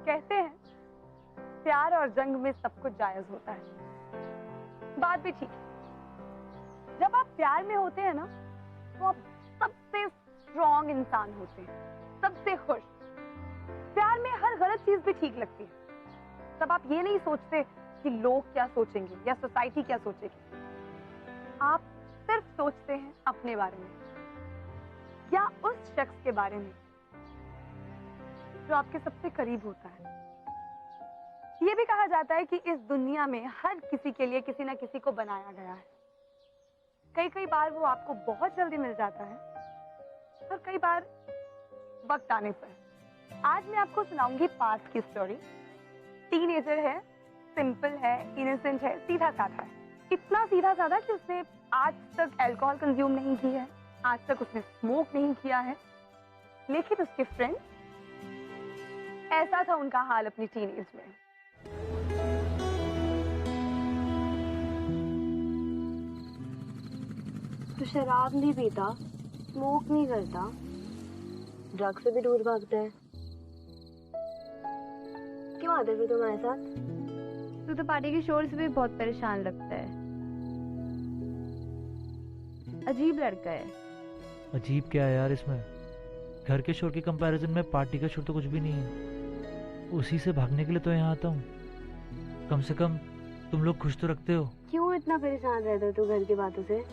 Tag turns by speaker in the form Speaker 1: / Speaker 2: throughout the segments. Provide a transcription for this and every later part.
Speaker 1: कहते हैं प्यार और जंग में सब कुछ जायज होता है। बात भी ठीक है। जब आप प्यार में होते हैं ना तो आप सबसे स्ट्रॉन्ग इंसान होते हैं, सबसे खुश। प्यार में हर गलत चीज भी ठीक लगती है। तब आप ये नहीं सोचते कि लोग क्या सोचेंगे या सोसाइटी क्या सोचेगी। आप सिर्फ सोचते हैं अपने बारे में या उस शख्स के बारे में जो आपके सबसे करीब होता है। ये भी कहा जाता है कि इस दुनिया में हर किसी के लिए किसी ना किसी को बनाया गया है। कई बार वो आपको बहुत जल्दी मिल जाता है और कई बार वक्त आने पर। आज मैं आपको सुनाऊंगी पास की स्टोरी। टीनेजर है, सिंपल है, इनोसेंट है, सीधा साधा है। इतना सीधा साधा कि उसने आज तक अल्कोहल कंज्यूम नहीं की है, आज तक उसने स्मोक नहीं किया है। लेकिन उसके फ्रेंड, ऐसा था उनका हाल अपनी टीनेज में।
Speaker 2: तो शराब नहीं पीता, स्मोक नहीं करता, ड्रग्स से भी दूर भागता है। क्यों आते फिर तुम्हारे साथ?
Speaker 3: तू तो पार्टी के शोर से भी बहुत परेशान लगता है। अजीब लड़का है।
Speaker 4: अजीब क्या है यार इसमें? घर के शोर के कंपैरिजन में पार्टी का शोर तो कुछ भी नहीं है। उसी से भागने के लिए तो यहाँ आता हूँ। कम से कम तुम लोग खुश तो रखते हो।
Speaker 2: क्यों इतना परेशान रहते हो तू घर की बातों से?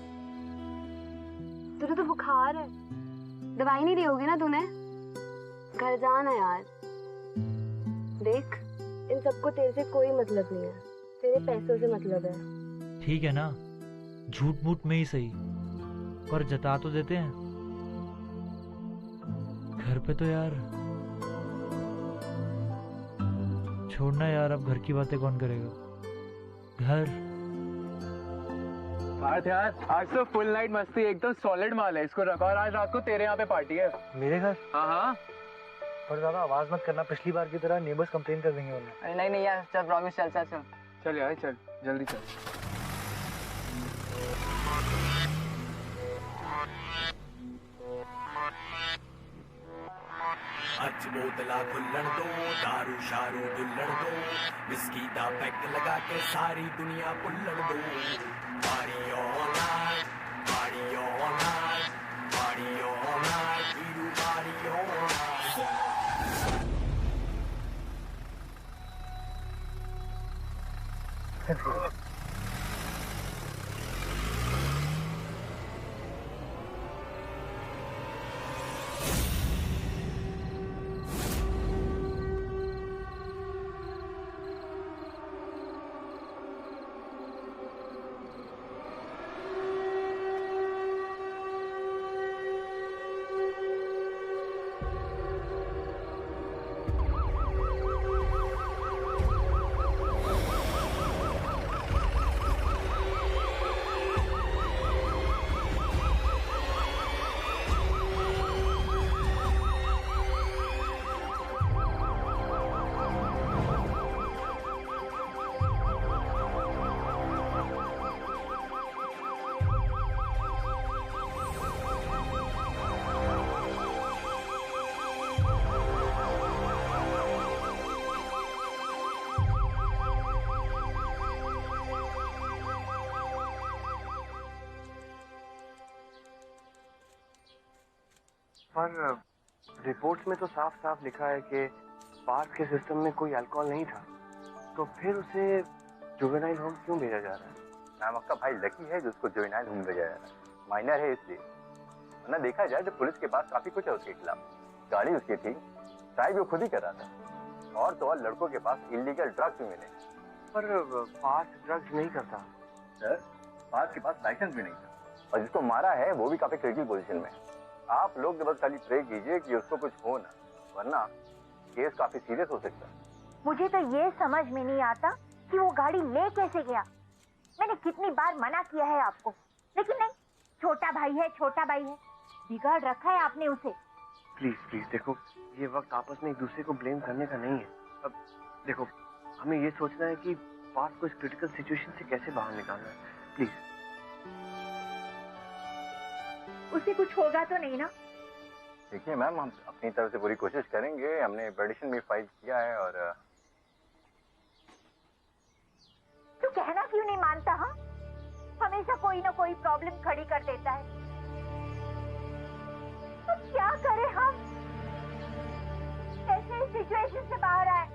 Speaker 2: तुझे तो बुखार है, दवाई नहीं ली होगी ना तूने? घर जाना यार। देख, इन सबको तेरे से कोई मतलब नहीं है, तेरे पैसों से मतलब है।
Speaker 4: ठीक है ना, झूठ मूठ में ही सही, पर जता तो देते हैं। घर पे तो यार छोड़ना यार, अब घर की बातें कौन करेगा। घर
Speaker 5: यार आज तो फुल नाइट मस्ती, एकदम सॉलिड माल है। इसको रखा और आज रात को तेरे यहाँ पे पार्टी है।
Speaker 4: मेरे घर?
Speaker 5: हाँ।
Speaker 4: पर ज्यादा आवाज मत करना, पिछली बार की तरह नेबर्स कंप्लेन कर देंगे उन्हें।
Speaker 5: अरे नहीं यार, चल प्रॉमिस, चल यार, चल जल्दी चल।
Speaker 6: अच बोतला खुल्लण दो, दारू शारू दुल्लण दो, विस्की दा पैक लगा के सारी दुनिया पुल्लण दो। Party all night, party all night, party all night, Veeru party all night.
Speaker 7: पर रिपोर्ट्स में तो साफ साफ लिखा है कि पार्थ के सिस्टम में कोई अल्कोहल नहीं था, तो फिर उसे जुवेनाइल होम क्यों भेजा जा रहा है?
Speaker 8: मैम आपका भाई लकी है जो उसको जुवेनाइल होम भेजा जा रहा है। माइनर है इसलिए, वरना देखा जाए तो पुलिस के पास काफी कुछ है उसके खिलाफ। गाड़ी उसकी थी, ड्राइव वो खुद ही कर रहा था, और तो और लड़कों के पास इलीगल ड्रग्स भी मिले।
Speaker 7: पर पार्थ ड्रग्स नहीं करता
Speaker 8: सर, पार्थ के पास लाइसेंस भी नहीं था, और जिसको मारा है वो भी काफी क्रिटिकल पोजीशन में। आप लोग बस खाली प्रे कीजिए कि उसको कुछ हो ना, वरना केस काफी सीरियस हो सकता है।
Speaker 9: मुझे तो ये समझ में नहीं आता कि वो गाड़ी ले कैसे गया। मैंने कितनी बार मना किया है आपको, लेकिन नहीं, छोटा भाई है, छोटा भाई है, बिगाड़ रखा है आपने उसे।
Speaker 7: प्लीज प्लीज देखो, ये वक्त आपस में एक दूसरे को ब्लेम करने का नहीं है। अब देखो, हमें ये सोचना है कि पार्थ को इस क्रिटिकल सिचुएशन से कैसे बाहर निकालना है। प्लीज।
Speaker 9: उसे कुछ होगा तो नहीं ना?
Speaker 8: देखिए मैम, हम अपनी तरफ से पूरी कोशिश करेंगे। हमने पिटीशन भी फाइल किया है और
Speaker 9: तू कहना क्यों नहीं मानता? हाँ, हमेशा कोई ना कोई प्रॉब्लम खड़ी कर देता है। तो क्या करें हम? कैसे इस सिचुएशन से बाहर आए?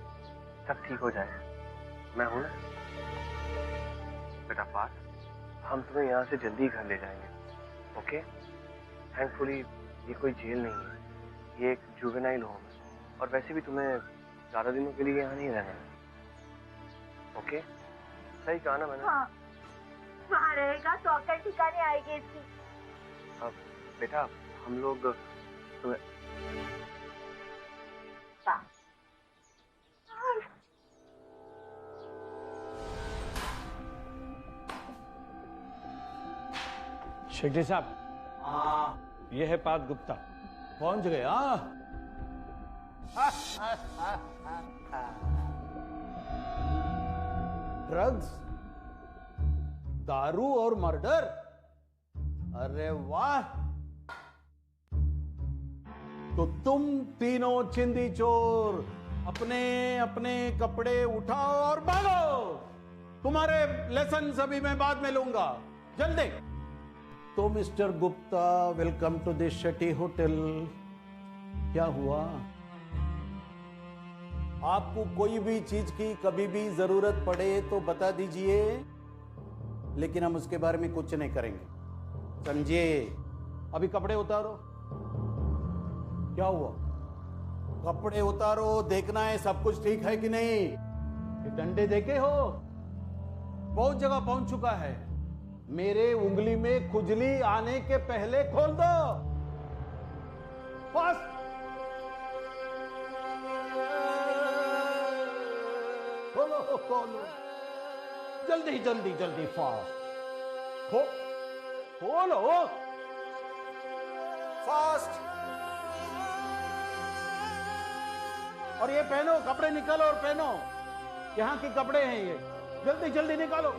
Speaker 7: सब ठीक हो जाएगा, मैं हूं ना। बेटा पार्थ, हम तुम्हें यहाँ से जल्दी घर ले जाएंगे, ओके? थैंकफुली ये कोई जेल नहीं है, ये एक जुवेनाइल होम है। और वैसे भी तुम्हें ज़्यादा दिनों के लिए यहाँ नहीं रहना है, ओके? सही कहा ना मैंने?
Speaker 9: हाँ, वहाँ रहेगा तो अकल ठिकाने आएगी इसकी।
Speaker 7: अब बेटा हम लोग तुम्हें
Speaker 10: शेट्टी साहब, ये है पार्थ गुप्ता। पहुंच गए? ड्रग्स, दारू और मर्डर? अरे वाह! तो तुम तीनों चिंदी चोर अपने अपने कपड़े उठाओ और भागो। तुम्हारे लेसन सभी मैं बाद में लूंगा, जल्दी। तो mister Gupta, welcome to this Shetty hotel. क्या हुआ? आपको कोई भी चीज की कभी भी जरूरत पड़े तो बता दीजिए, लेकिन हम उसके बारे में कुछ नहीं करेंगे, समझे? अभी कपड़े उतारो। क्या हुआ? कपड़े उतारो, देखना है सब कुछ ठीक है कि नहीं। ये डंडे देखे हो? बहुत जगह पहुंच चुका है। मेरे उंगली में खुजली आने के पहले खोल दो। फास्ट! खोलो खोलो, जल्दी जल्दी जल्दी, फास्ट खोलो, फास्ट। और ये पहनो, कपड़े निकालो और पहनो। यहाँ के कपड़े हैं ये, जल्दी जल्दी निकालो,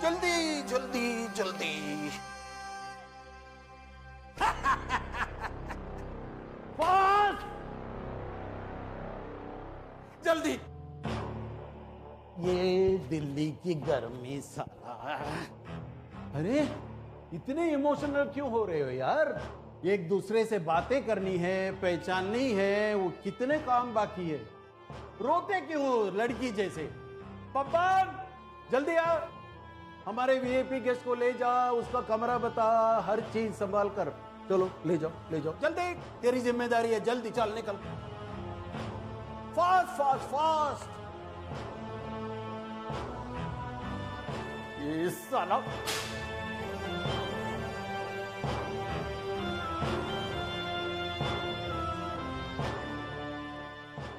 Speaker 10: जल्दी जल्दी जल्दी। फास्ट, जल्दी। ये दिल्ली की गर्मी साला। अरे इतने इमोशनल क्यों हो रहे हो यार? एक दूसरे से बातें करनी है, पहचाननी है, वो कितने काम बाकी है। रोते क्यों हो लड़की जैसे? पप्पन, जल्दी आ, हमारे वीआईपी गेस्ट को ले जा, उसका कमरा बता, हर चीज संभाल कर। चलो ले जाओ, ले जाओ जल्दी, तेरी जिम्मेदारी है। जल्दी चल, निकल, फास्ट फास्ट फास्ट। ये साला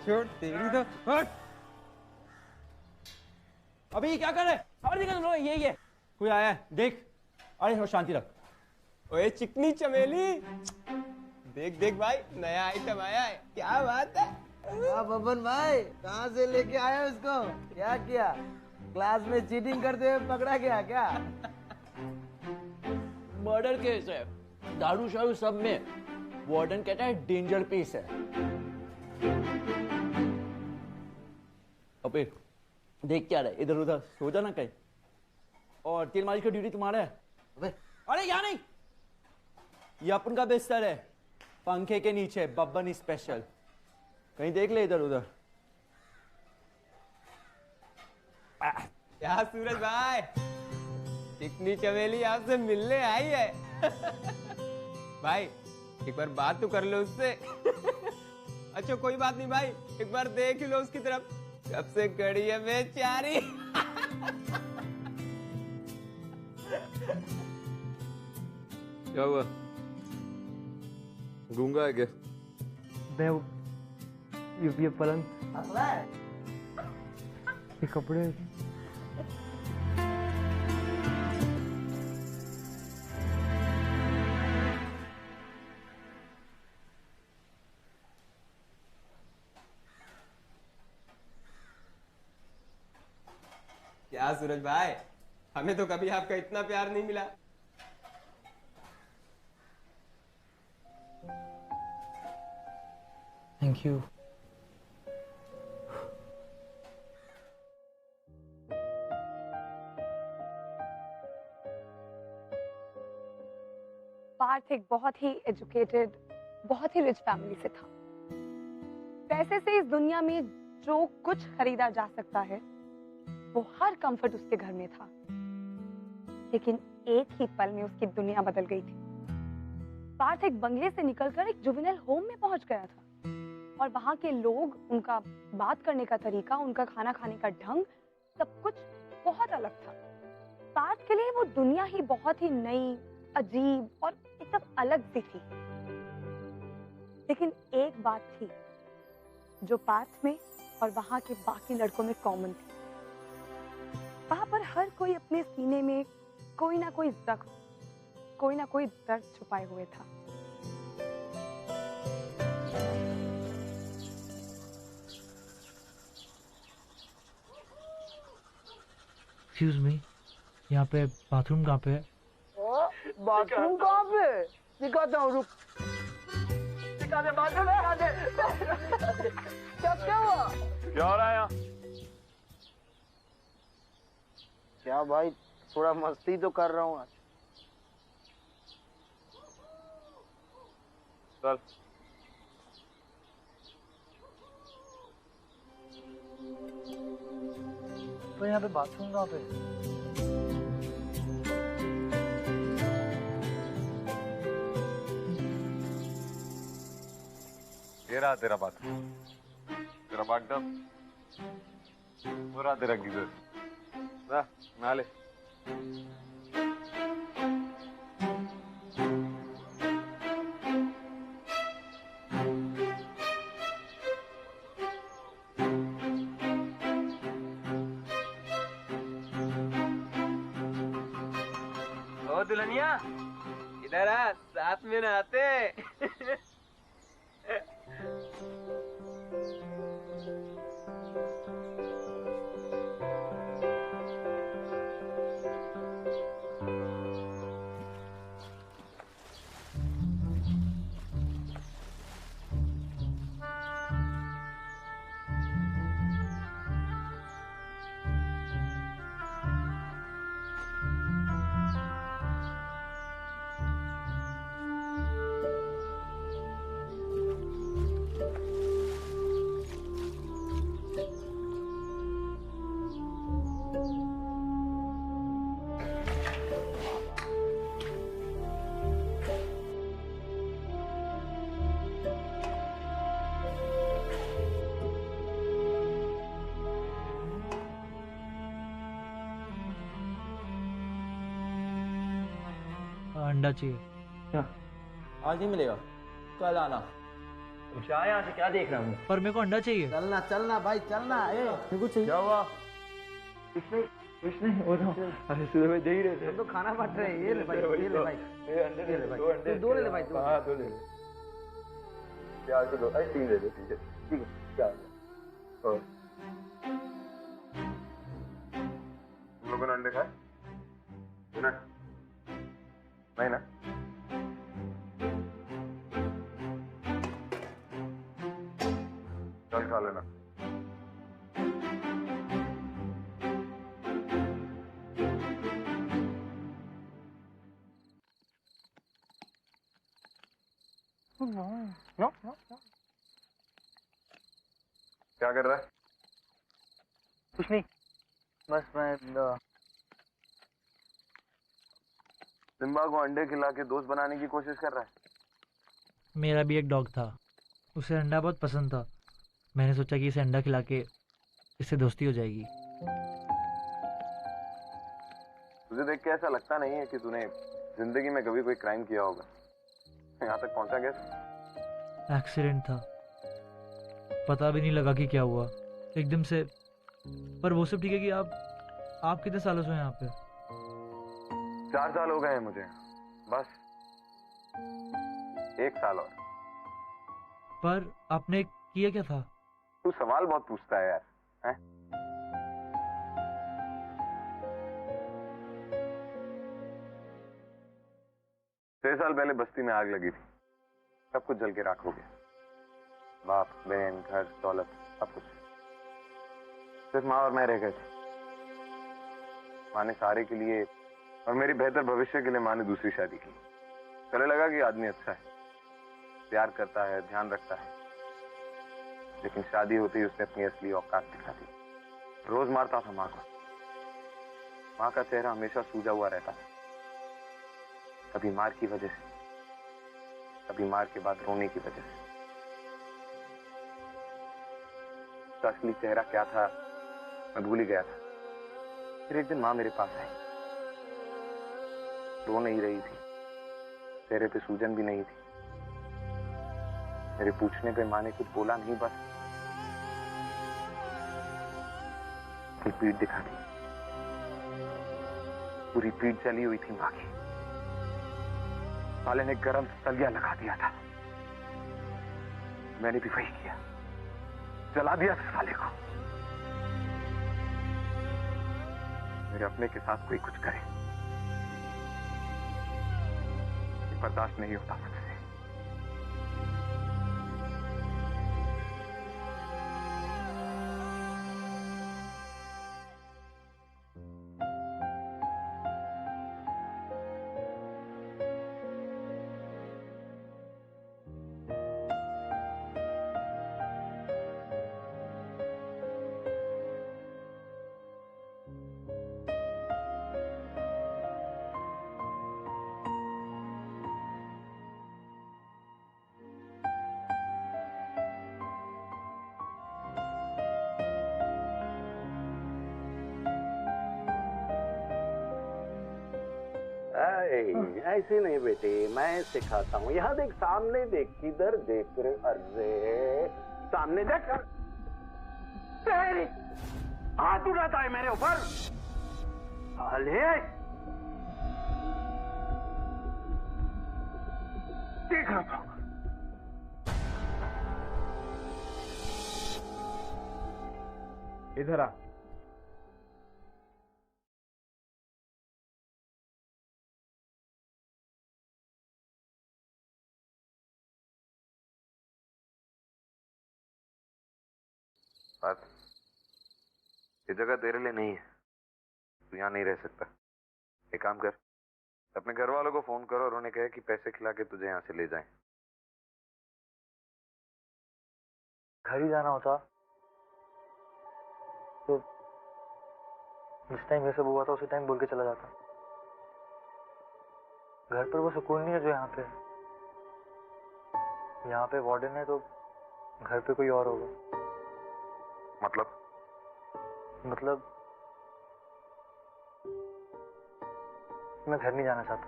Speaker 11: छोड़ तेरी तो। हट! अबे ये क्या कर रहे? और निकल लो, ये कोई आया है, देख। अरे हो, शांति रख।
Speaker 12: ओए चिकनी चमेली, देख देख भाई, नया आइटम आया है। क्या बात है?
Speaker 11: बबन भाई, कहाँ से लेके आया उसको? क्या किया? क्लास में चीटिंग करते हुए पकड़ा गया क्या? मर्डर केस है, दारू शारू सब में। वार्डन कहता है डेंजर पीस है। अबे देख क्या रहा है, इधर उधर सो जाना कहीं। और तेल मालिश का ड्यूटी तुम्हारा है। अबे अरे यहाँ नहीं, ये अपन का बिस्तर है, पंखे के नीचे, बब्बन स्पेशल। कहीं देख ले इधर उधर।
Speaker 12: क्या सूरज भाई, चिकनी चमेली आपसे मिलने आई है। भाई एक बार बात तो कर लो उससे। अच्छा कोई बात नहीं भाई, एक बार देख लो उसकी तरफ, कब से खड़ी है बेचारी।
Speaker 13: क्या हुआ? गूंगा है क्या?
Speaker 5: ये पलंग, ये कपड़े।
Speaker 12: क्या सूरज भाई, हमें तो कभी आपका इतना प्यार नहीं मिला।
Speaker 4: Thank you.
Speaker 1: पार्थ एक बहुत ही एजुकेटेड, बहुत ही रिच फैमिली से था। पैसे से इस दुनिया में जो कुछ खरीदा जा सकता है वो हर कंफर्ट उसके घर में था। लेकिन एक ही पल में उसकी दुनिया बदल गई थी। पार्थ एक बंगले से निकलकर एक जुवेनाइल होम में पहुंच गया था और वहां के लोग, उनका बात करने का तरीका, उनका खाना खाने का ढंग, सब कुछ बहुत अलग था। पार्थ के लिए वो दुनिया ही बहुत ही नई, अजीब और एकदम अलग सी थी। लेकिन एक बात थी जो पार्थ में और वहां के बाकी लड़कों में कॉमन थी। वहां पर हर कोई अपने सीने में कोई ना कोई जख्म, कोई ना कोई दर्द छुपाए हुए था।
Speaker 4: एक्सक्यूज मी, यहाँ पे बाथरूम कहाँ पे है?
Speaker 14: बाथरूम कहाँ पे? दिखाता हूँ, रुक। दिखा दे बाथरूम, दिखा दे। क्या हुआ?
Speaker 7: क्या हो रहा है यहाँ?
Speaker 14: क्या भाई, थोड़ा मस्ती तो कर रहा हूँ आज।
Speaker 7: चल।
Speaker 14: तो यहाँ पे बाथरूम कहाँ पे?
Speaker 7: ये रहा तेरा बाथरूम, तेरा बाथटब, वो रहा तेरा गीजर। ना नहा ले।
Speaker 12: ओ दुल्हनिया, इधर आ, साथ में नहाते।
Speaker 4: अंडा चाहिए।
Speaker 11: क्या? आज नहीं मिलेगा, कल आना। तुम क्या यहाँ से क्या देख रहा हूँ?
Speaker 4: पर मेरे को अंडा चाहिए।
Speaker 14: चलना चलना भाई, चलना।
Speaker 11: मेरे को चाहिए।
Speaker 7: क्या हुआ?
Speaker 11: कुछ नहीं हो रहा। अरे सुबह में दे ही रहे थे।
Speaker 14: तो खाना बांट रहे हैं। ये ले भाई, ये ले भाई,
Speaker 7: ये अंडे
Speaker 14: ये ले भाई।
Speaker 7: दो अंडे।
Speaker 14: दो ले ले भाई, दो।
Speaker 7: हाँ, दो ले ले। प्याज को दो, अरे तीन ले लो, ठीक है, ठीक है, चार। और तुम लोगों ने अंडे खाए? ना? नहीं ना? चल खा लेना। नो, क्या कर रहा है?
Speaker 14: कुछ नहीं, बस मैं
Speaker 7: सिम्बा को अंडे खिला के दोस्त बनाने की कोशिश कर रहा है।
Speaker 4: मेरा भी एक डॉग था, उसे अंडा बहुत पसंद था। मैंने सोचा कि इसे अंडा खिला के इससे दोस्ती हो जाएगी।
Speaker 7: तुझे देख के ऐसा लगता नहीं है कि तूने जिंदगी में कभी कोई क्राइम किया होगा। यहाँ तक पहुंचा कैसे?
Speaker 4: एक्सीडेंट था, पता भी नहीं लगा कि क्या हुआ एकदम से। पर वो सब ठीक है कि आप कितने सालों से हैं यहाँ पे?
Speaker 7: 4 साल हो गए हैं मुझे, बस 1 साल और।
Speaker 4: पर आपने किया क्या था?
Speaker 7: तू सवाल बहुत पूछता है यार, हैं? छह साल पहले बस्ती में आग लगी थी, सब कुछ जल के राख हो गया।
Speaker 15: बाप, बहन, घर, दौलत, सब कुछ। सिर्फ माँ और मैं रह गए थे। माँ ने सारे के लिए और मेरी बेहतर भविष्य के लिए माँ ने दूसरी शादी की। चलने लगा कि आदमी अच्छा है, प्यार करता है, ध्यान रखता है, लेकिन शादी होते ही उसने अपनी असली औकात दिखा दी। रोज मारता था माँ को। माँ का चेहरा हमेशा सूजा हुआ रहता था, कभी मार की वजह से, कभी मार के बाद रोने की वजह से। उसका असली चेहरा क्या था मैं भूल ही गया था। फिर एक दिन माँ मेरे पास आई, रो नहीं रही थी, चेहरे पे सूजन भी नहीं थी। मेरे पूछने पे माँ ने कुछ बोला नहीं, बस अपनी पीठ दिखा दी। पूरी पीठ जली हुई थी माँ की। साले ने गरम तलिया लगा दिया था। मैंने भी वही किया, जला दिया साले को। मेरे अपने के साथ कोई कुछ करे, बर्दाश्त नहीं होता मुझसे।
Speaker 10: ऐसे नहीं बेटे, मैं सिखाता हूँ। यहाँ देख, सामने देख, किधर देख रे? अरे सामने देख। तेरी हाथ उड़ाता है मेरे ऊपर। साले देख रहा था। इधर आ।
Speaker 15: बात, ये जगह तेरे लिए नहीं है, तू यहाँ नहीं रह सकता। एक काम कर, अपने घर वालों को फोन करो और उन्हें कहे कि पैसे खिला के तुझे यहाँ से ले जाएं।
Speaker 16: घर ही जाना होता तो जिस टाइम ये सब हुआ था उसी टाइम बोल के चला जाता। घर पर वो सुकून नहीं है जो यहाँ पे है। यहाँ पे वार्डन है तो घर पे कोई और होगा।
Speaker 15: मतलब
Speaker 16: मैं घर नहीं जाना चाहता।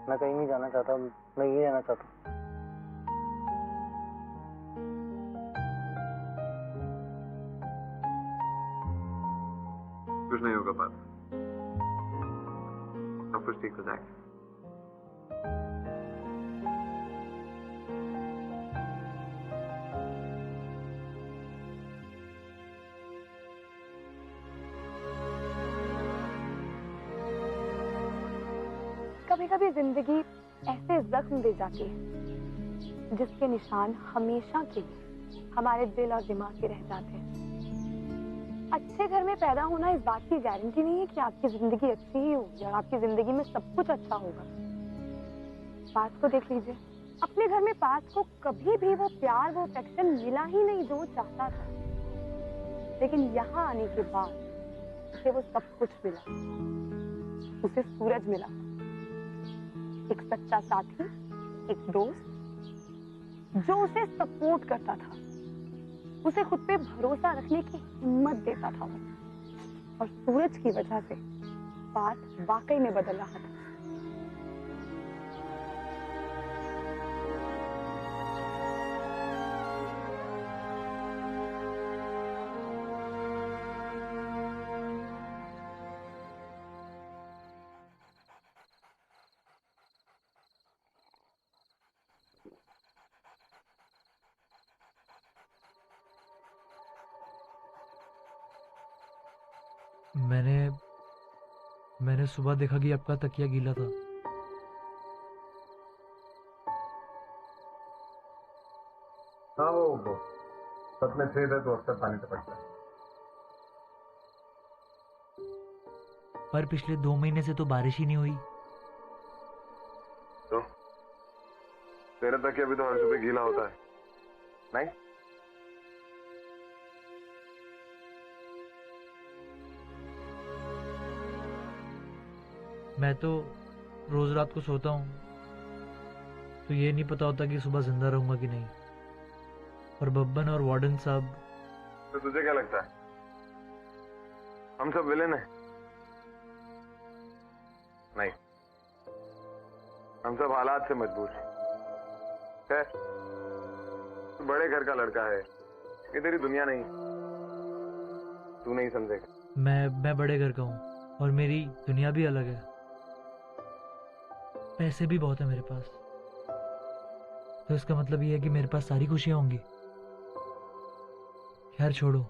Speaker 16: मैं कहीं नहीं जाना चाहता, मैं यही रहना चाहता हूँ।
Speaker 15: कुछ नहीं होगा बात, सब कुछ ठीक हो जाएगा।
Speaker 1: कभी कभी जिंदगी ऐसे जख्म दे जाती है जिसके निशान हमेशा के लिए हमारे दिल और दिमाग के रह जाते हैं। अच्छे घर में पैदा होना इस बात की गारंटी नहीं है कि आपकी जिंदगी अच्छी ही होगी और आपकी जिंदगी में सब कुछ अच्छा होगा। पास को देख लीजिए, अपने घर में पास को कभी भी वो प्यार, वो अफेक्शन मिला ही नहीं जो वो चाहता था, लेकिन यहाँ आने के बाद उसे वो सब कुछ मिला। उसे सूरज मिला, एक सच्चा साथी, एक दोस्त जो उसे सपोर्ट करता था, उसे खुद पे भरोसा रखने की हिम्मत देता था। और सूरज की वजह से बात वाकई में बदल रहा था।
Speaker 4: मैंने सुबह देखा कि आपका तकिया गीला था,
Speaker 15: छत में छेद है तो अक्सर पानी टपकता है।
Speaker 4: पर पिछले 2 महीने से तो बारिश ही नहीं हुई।
Speaker 15: तो तेरे तक अभी तो हर सुबह गीला होता है नहीं?
Speaker 4: मैं तो रोज रात को सोता हूँ तो ये नहीं पता होता कि सुबह जिंदा रहूंगा कि नहीं। और बब्बन और वार्डन साहब।
Speaker 15: तो तुझे क्या लगता है हम सब विलेन हैं? नहीं, हम सब हालात से मजबूर हैं। खैर, तू बड़े घर का लड़का है, ये तेरी दुनिया नहीं, तू नहीं समझेगा।
Speaker 4: मैं बड़े घर का हूँ और मेरी दुनिया भी अलग है। पैसे भी बहुत है मेरे पास, तो इसका मतलब ये है कि मेरे पास सारी खुशियां होंगी। खैर छोड़ो,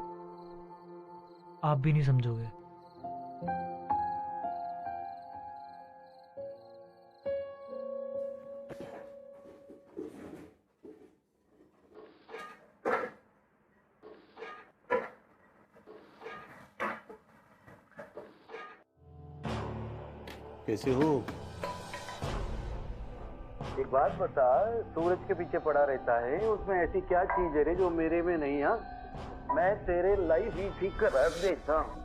Speaker 4: आप भी नहीं समझोगे।
Speaker 10: कैसे हो?
Speaker 7: एक बात बता, सूरज के पीछे पड़ा रहता है, उसमें ऐसी क्या चीज है रे जो मेरे में नहीं? हाँ, मैं तेरे लाइफ ही ठीक कर देता हूँ।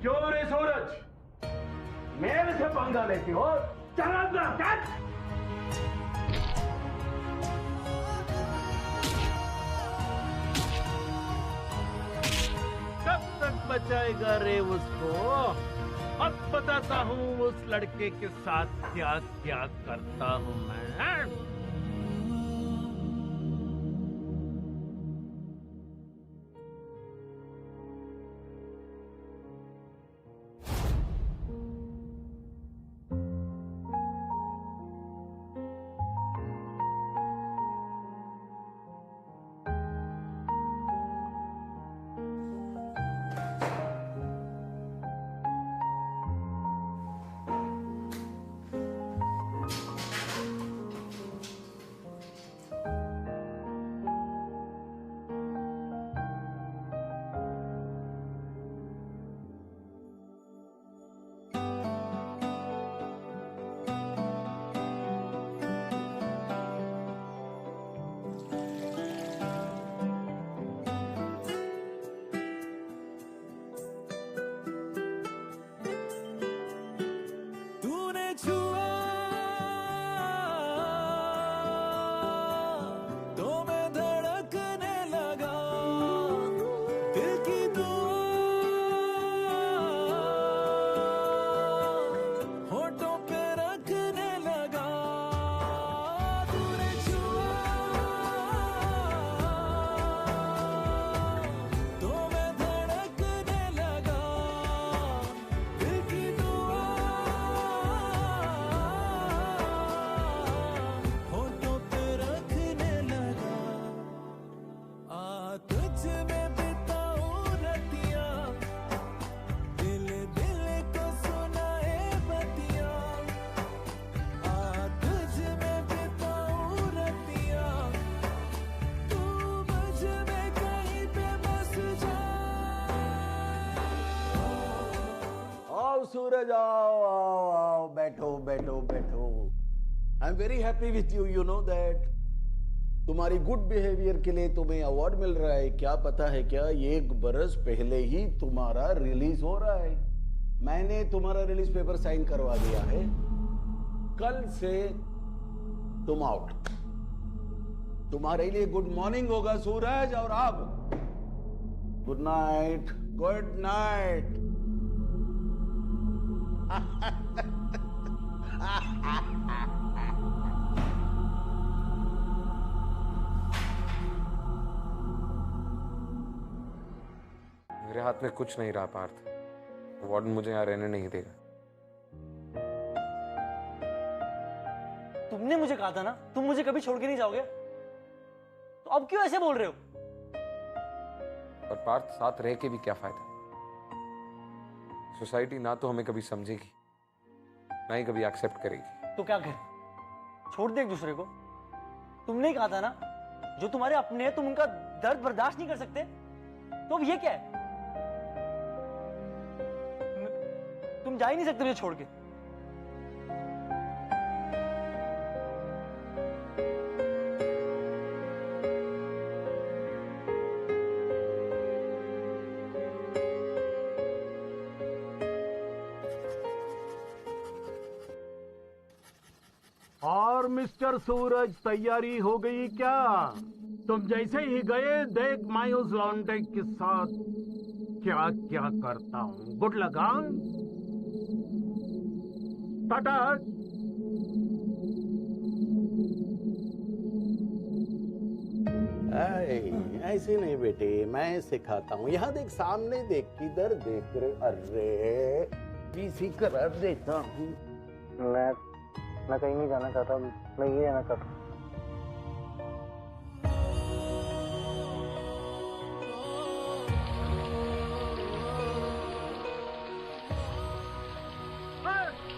Speaker 10: क्यों रे सूरज, मेरे से पंगा लेती हो? चला जा, चल।
Speaker 17: कब तक बचाएगा रे उसको? अब बताता हूँ उस लड़के के साथ क्या क्या करता हूँ मैं।
Speaker 10: सूरज आओ आओ आओ, बैठो बैठो बैठो। I am very happy with you, you know that. तुम्हारी गुड बिहेवियर के लिए तुम्हें अवार्ड मिल रहा है। क्या पता है क्या, 1 बरस पहले ही तुम्हारा रिलीज हो रहा है। मैंने तुम्हारा रिलीज पेपर साइन करवा दिया है। कल से तुम आउट। तुम्हारे लिए गुड मॉर्निंग होगा सूरज। और अब गुड नाइट, गुड नाइट।
Speaker 15: मेरे हाथ में कुछ नहीं रहा पार्थ। वार्डन मुझे यहाँ रहने नहीं देगा।
Speaker 11: तुमने मुझे कहा था ना तुम मुझे कभी छोड़ के नहीं जाओगे, तो अब क्यों ऐसे बोल रहे हो?
Speaker 15: और पार्थ, साथ रह के भी क्या फायदा? सोसाइटी ना तो हमें कभी समझेगी, ना ही कभी एक्सेप्ट करेगी।
Speaker 11: तो क्या करें, छोड़ दे एक दूसरे को? तुमने ही कहा था ना, जो तुम्हारे अपने हैं तुम उनका दर्द बर्दाश्त नहीं कर सकते, तो अब ये क्या है? तुम जा ही नहीं सकते मुझे छोड़ के।
Speaker 17: और मिस्टर सूरज, तैयारी हो गई क्या? तुम जैसे ही गए, देख मैं उस लौंडे के साथ क्या क्या करता हूँ। गुड लगा? टाटा।
Speaker 10: ऐसे नहीं बेटे, मैं सिखाता हूँ। यहाँ देख, सामने देख, किधर देख रहे? अरे पीसी करा देता हूँ।
Speaker 16: मैं कहीं नहीं जाना चाहता, मैं ये जाना चाहता हूँ।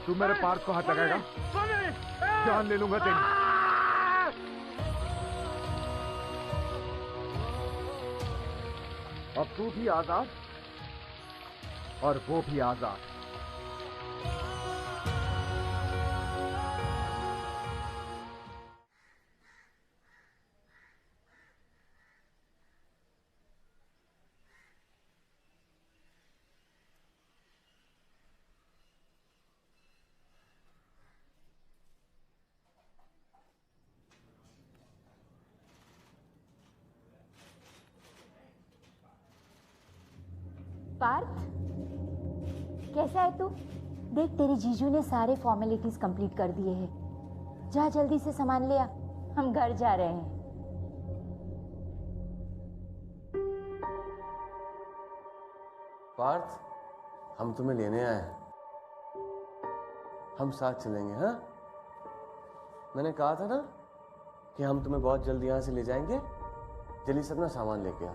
Speaker 17: तू मेरे पार्थ को हाथ लगाएगा, जान ले लूंगा तेरी। अब तू भी आजाद और वो भी आजाद।
Speaker 9: पार्थ, कैसा है तू? देख, तेरे जीजू ने सारे फॉर्मेलिटीज कंप्लीट कर दिए हैं। जा जल्दी से सामान ले आ, हम घर जा रहे हैं।
Speaker 7: पार्थ, हम तुम्हें लेने आए हैं। हम साथ चलेंगे, हाँ? मैंने कहा था ना कि हम तुम्हें बहुत जल्दी यहाँ से ले जाएंगे। जल्दी से अपना सामान लेके आ।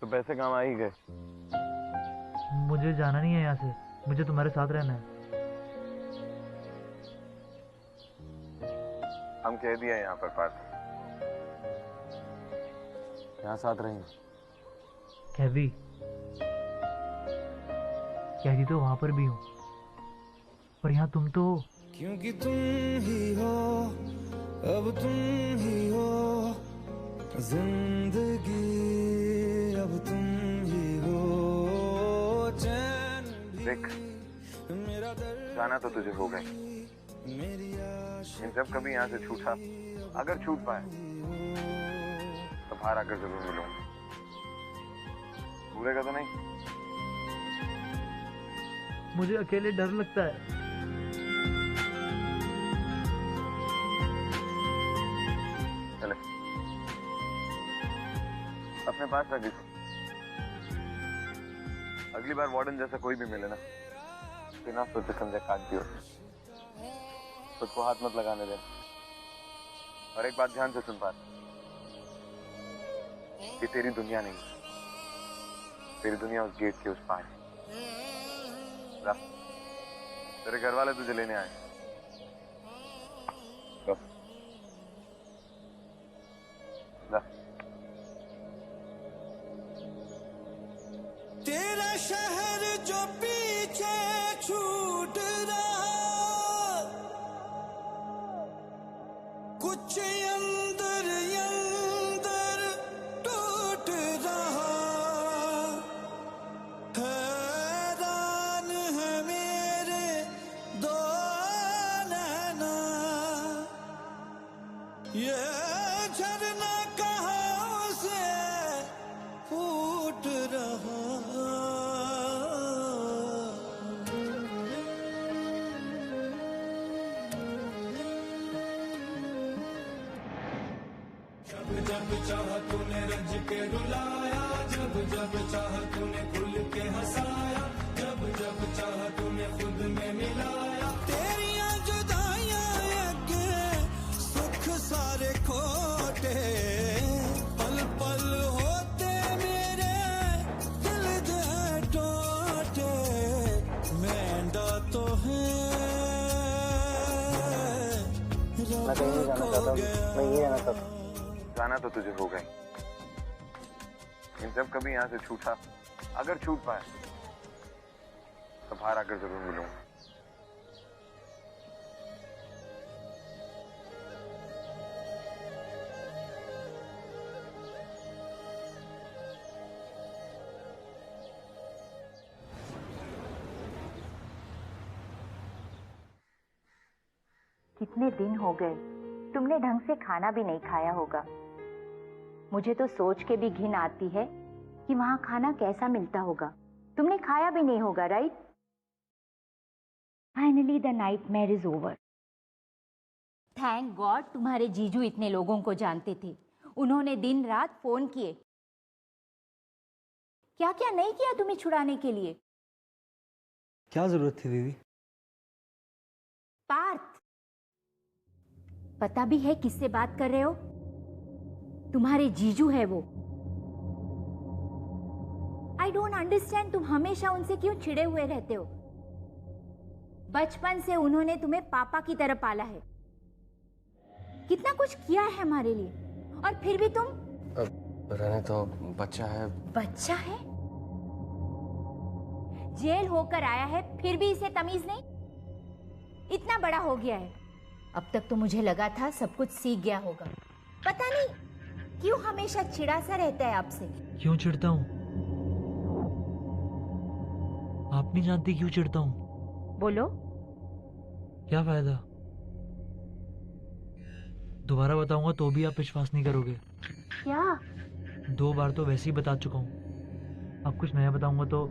Speaker 15: तो पैसे काम आ ही गए।
Speaker 4: मुझे जाना नहीं है यहाँ से, मुझे तुम्हारे साथ रहना है।
Speaker 15: हम कह दिया यहाँ पर पार्थ, यहाँ साथ रहेंगे।
Speaker 4: कहवी, कहती तो वहां पर भी हूँ, पर यहाँ तुम तो हो।
Speaker 6: क्योंकि तुम ही हो, अब तुम ही हो जिंदगी, अब तुम ही हो चैन।
Speaker 15: देख, जाना तो तुझे हो गई, जब कभी यहाँ से छूटा, अगर छूट पाए तो बाहर आकर जरूर मिलूंगा। भूलेगा तो नहीं?
Speaker 4: मुझे अकेले डर लगता है।
Speaker 15: चले, अपने पास रख इसको। अगली बार वार्डन जैसा कोई भी मिले ना, बिना सोचे समझे काट दियो। खुद को हाथ मत लगाने देना। और एक बात ध्यान से सुन, पार्थ, ये तेरी दुनिया नहीं, तेरी दुनिया उस गेट के उस पार है। ला, तेरे घर वाले तुझे लेने आए। ला।
Speaker 6: तेरा शहर जो पीछे छूट रहा, कुछ अंदर अंदर टूट रहा, हैरान है मेरे दो नैना, ये झरना कहाँ से फूट रहा। जब जब चाहा तूने रज के रुलाया, जब जब चाहा तूने खुल के हंसाया, जब जब चाहा तूने खुद में मिलाया। तेरियां जुदाइयां अगे सुख सारे खोटे, पल पल होते मेरे दिल दे टोटे। मेंढा तो है
Speaker 16: मैं कहीं नहीं जाना चाहता, मैं यही रहना चाहता हूँ।
Speaker 15: जाना तो तुझे होगा ही, लेकिन जब कभी यहाँ से छूटा, अगर छूट पाए तो बाहर आकर जरूर मिलूंगा।
Speaker 9: कितने दिन हो गए, तुमने ढंग से खाना भी नहीं खाया होगा। मुझे तो सोच के भी घिन आती है कि वहां खाना कैसा मिलता होगा। तुमने खाया भी नहीं होगा, right? Finally the nightmare is over. Thank God तुम्हारे जीजू इतने लोगों को जानते थे। उन्होंने दिन रात फोन किए, क्या क्या नहीं किया तुम्हें छुड़ाने के लिए।
Speaker 18: क्या जरूरत थी दीदी?
Speaker 9: पार्थ, पता भी है किससे बात कर रहे हो? तुम्हारे जीजू है वो। आई डोंट अंडरस्टैंड, तुम हमेशा उनसे क्यों चिढ़े हुए रहते हो? बचपन से उन्होंने तुम्हें पापा की तरह पाला है, कितना कुछ किया है हमारे लिए, और फिर भी तुम।
Speaker 7: रहने तो, बच्चा है।
Speaker 9: बच्चा है? जेल होकर आया है फिर भी इसे तमीज नहीं? इतना बड़ा हो गया है, अब तक तो मुझे लगा था सब कुछ सीख गया होगा। पता नहीं क्यों हमेशा चिढ़ा सा रहता है आपसे।
Speaker 4: क्यों चिढ़ता हूँ? आप नहीं जानती क्यों चिढ़ता हूँ।
Speaker 9: बोलो।
Speaker 4: क्या फायदा, दोबारा बताऊंगा तो भी आप विश्वास नहीं करोगे।
Speaker 9: क्या?
Speaker 4: 2 बार तो वैसे ही बता चुका हूँ, अब कुछ नया बताऊंगा तो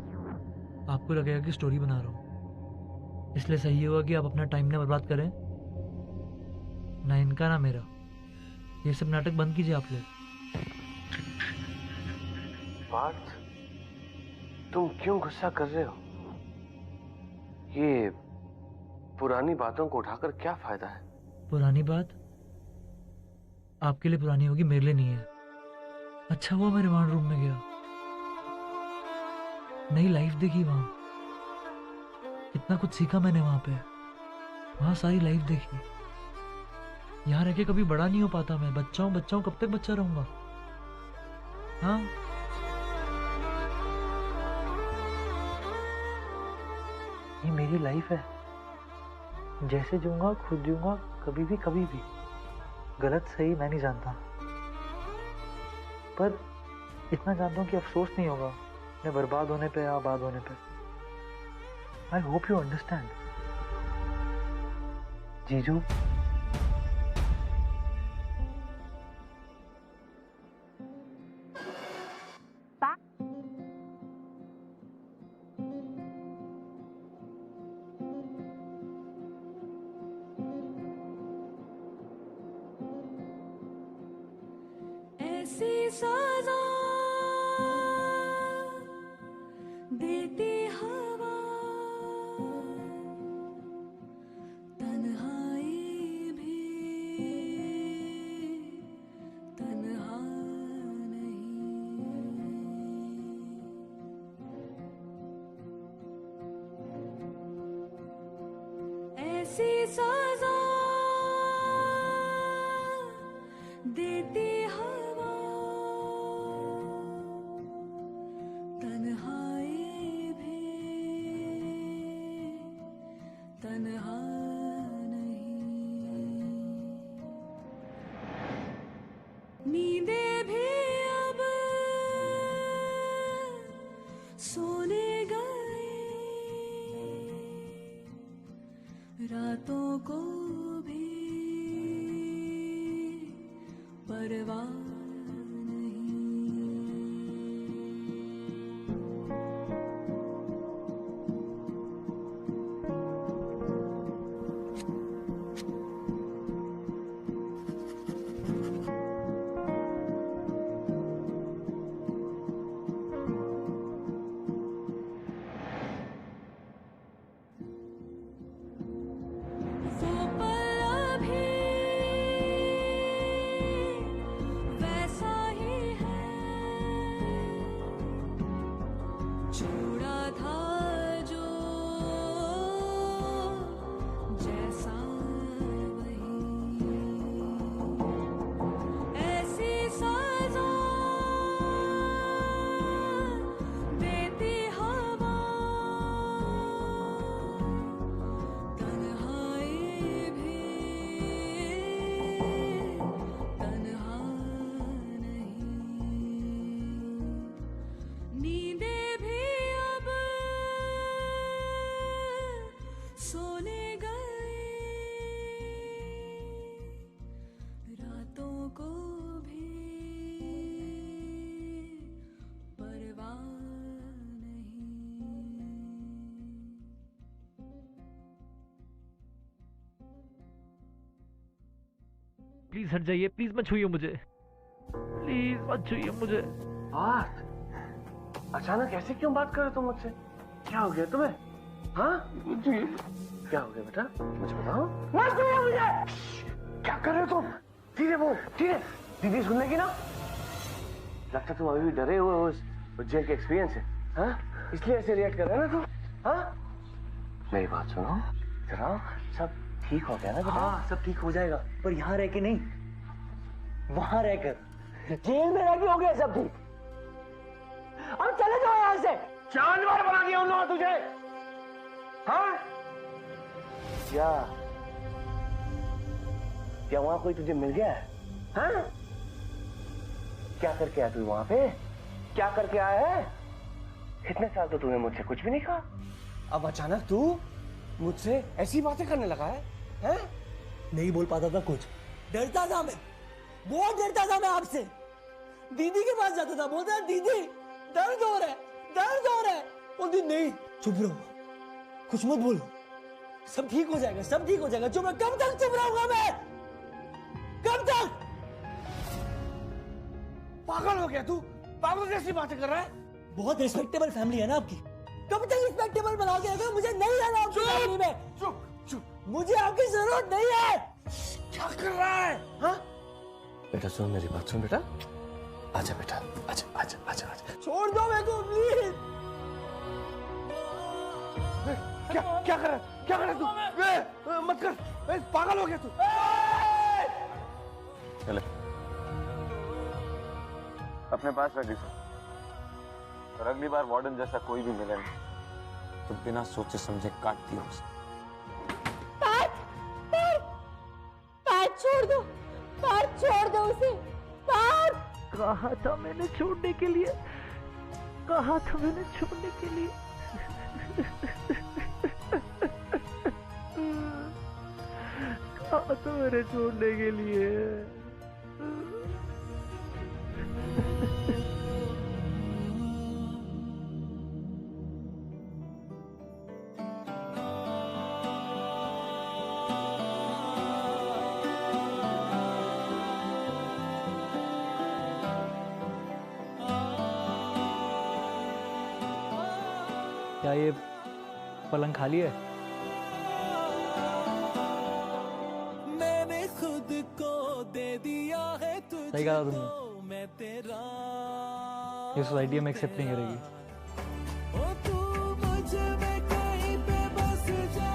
Speaker 4: आपको लगेगा कि स्टोरी बना रहा हूँ। इसलिए सही होगा कि आप अपना टाइम ना बर्बाद करें, ना इनका ना मेरा। ये सब नाटक बंद कीजिए आप लोग।
Speaker 7: पार्थ, तुम क्यों गुस्सा कर रहे हो? ये पुरानी बातों को उठाकर क्या फायदा है?
Speaker 4: पुरानी बात आपके लिए पुरानी होगी, मेरे लिए नहीं है। अच्छा हुआ मैं रिमांड रूम में गया, नई लाइफ देखी वहां, कितना कुछ सीखा मैंने वहां पे। वहां सारी लाइफ देखी। यहाँ रह के कभी बड़ा नहीं हो पाता मैं। बच्चा हूँ, कब तक बच्चा रहूंगा? हाँ, ये मेरी लाइफ है, जैसे जीऊंगा खुद जीऊंगा, कभी भी। गलत सही मैं नहीं जानता, पर इतना जानता हूँ कि अफसोस नहीं होगा मैं बर्बाद होने पे या आबाद होने पे। आई होप यू अंडरस्टैंड जीजू।
Speaker 6: ऐसी सजा देती हवा, तन्हाई भी तन्हा नहीं।
Speaker 19: ऐसी सजा देती हवा, तन्हाई भी तन्हा नहीं, नींदे भी अब सोने गए, रातों को भी परवाह छोड़ा था जो जैसा वही, ऐसी सजा देती हवा, तन्हाई भी तन्हा नहीं, नींदे भी सोने गए, रातों को भी परवाह नहीं।
Speaker 4: प्लीज हट जाइए, प्लीज मत छूइए मुझे, प्लीज मत छूइए मुझे।
Speaker 7: अचानक ऐसे क्यों बात कर रहे तुम मुझसे? क्या हो गया तुम्हें? हाँ? क्या हो गया बेटा? मुझे बताओ। मत छूइए मुझे! क्या कर रहे हो तुम? धीरे बोल, धीरे। दीदी सुन लेगी ना? लगता तुम अभी भी डरे हुए हो उस जेल के एक्सपीरियंस से, हाँ? इसलिए ऐसे रिएक्ट कर रहे हो ना तुम, हाँ? मेरी बात सुनो, जरा सब ठीक हो गया ना बेटा? हाँ, सब ठीक हो जाएगा, पर यहाँ रह के नहीं, वहाँ रहकर, जेल में रह के हो गया सब ठीक। अब चले जाओ यहाँ से। जानवर बना दिया उन लोगों तुझे, हाँ? क्या वहां कोई तुझे मिल गया है? हाँ? क्या करके आया तू वहां पे? क्या करके आया है? इतने साल तो तूने मुझसे कुछ भी नहीं कहा, अब अचानक तू मुझसे ऐसी बातें करने लगा है? हैं?
Speaker 18: नहीं बोल पाता था कुछ, डरता था मैं, बहुत डरता था मैं आपसे। दीदी के पास जाता था, बोलता था दीदी दर्द हो रहा है, दर्द हो रहा है। बोलती नहीं, चुप रहो, कुछ मत बोलो, सब ठीक हो जाएगा, सब ठीक हो जाएगा। चुप रहो। कब तक चुप रहूंगा मैं? कब तक?
Speaker 7: पागल हो गया तू? पागल जैसी बातें कर रहा है?
Speaker 18: बहुत रिस्पेक्टेबल फैमिली है ना आपकी, कब तक रिस्पेक्टेबल बनाओगे? अगर मुझे नहीं रहना आपकी फैमिली में,
Speaker 7: चुप चुप,
Speaker 18: मुझे आपकी जरूरत नहीं है।
Speaker 7: क्या कर रहा है? हाँ? बेटा सुन मेरी बात, सुन बेटा, आजा बेटा, आजा आजा आजा आजा।
Speaker 18: छोड़ दो मेरे को प्लीज।
Speaker 7: क्या क्या कर रहा है? क्या कर रहा है तू? मत कर, पागल हो गया तू।
Speaker 15: चले अपने पास रख इसे, और अगली बार वार्डन जैसा कोई भी मिले तो बिना सोचे समझे काट दियो उसे।
Speaker 19: पार्थ छोड़ दो, पार्थ छोड़ दो उसे, पार्थ।
Speaker 4: कहा था मैंने छोड़ने के लिए, कहा था मैंने छोड़ने के लिए। कहा था मैंने छोड़ने के लिए।
Speaker 18: क्या ये पलंग खाली है?
Speaker 19: मैंने खुद को दे दिया है तुझको,
Speaker 18: सही कहा तुमने,
Speaker 19: मैं तेरा,
Speaker 18: ये सोसाइटी में एक्सेप्ट नहीं करेगी।
Speaker 19: ओ तू मुझ में कहीं पे बस जा,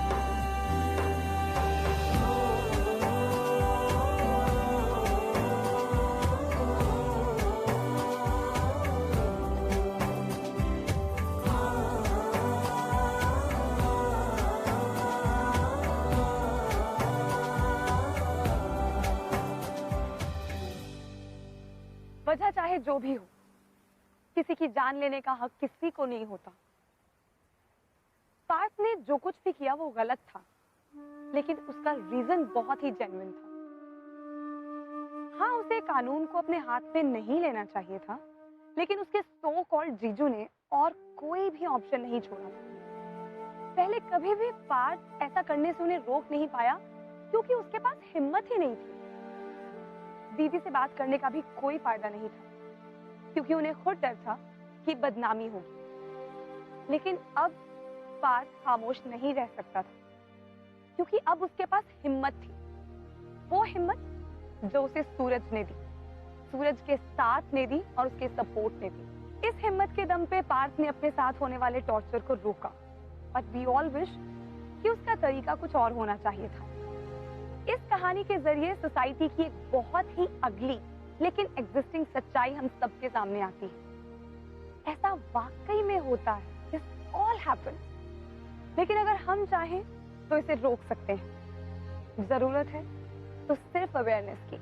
Speaker 1: चाहे जो भी हो, किसी की जान लेने का हक किसी को नहीं होता। पार्थ ने जो कुछ भी किया वो गलत था, लेकिन उसका रीजन बहुत ही जेन्युइन था। हाँ, उसे कानून को अपने हाथ में नहीं लेना चाहिए था, लेकिन उसके सो कॉल्ड जीजू ने और कोई भी ऑप्शन नहीं छोड़ा था। पहले कभी भी पार्थ ऐसा करने से उन्हें रोक नहीं पाया, क्योंकि उसके पास हिम्मत ही नहीं थी। दीदी से बात करने का भी कोई फायदा नहीं था, क्योंकि उन्हें खुद डर था कि बदनामी होगी। लेकिन अब पार्थ खामोश नहीं रह सकता था, क्योंकि अब उसके पास हिम्मत थी। वो हिम्मत जो उसे सूरज ने दी, सूरज के साथ ने दी और उसके सपोर्ट ने दी। इस हिम्मत के दम पे पार्थ ने अपने साथ होने वाले टॉर्चर को रोका। बट वी ऑल विश कि उसका तरीका कुछ और होना चाहिए था। इस कहानी के जरिए सोसाइटी की एक बहुत ही अगली लेकिन एग्जिस्टिंग सच्चाई हम सबके सामने आती है। ऐसा वाकई में होता है, दिस ऑल हैपन। लेकिन अगर हम चाहें तो इसे रोक सकते हैं। जरूरत है तो सिर्फ अवेयरनेस की।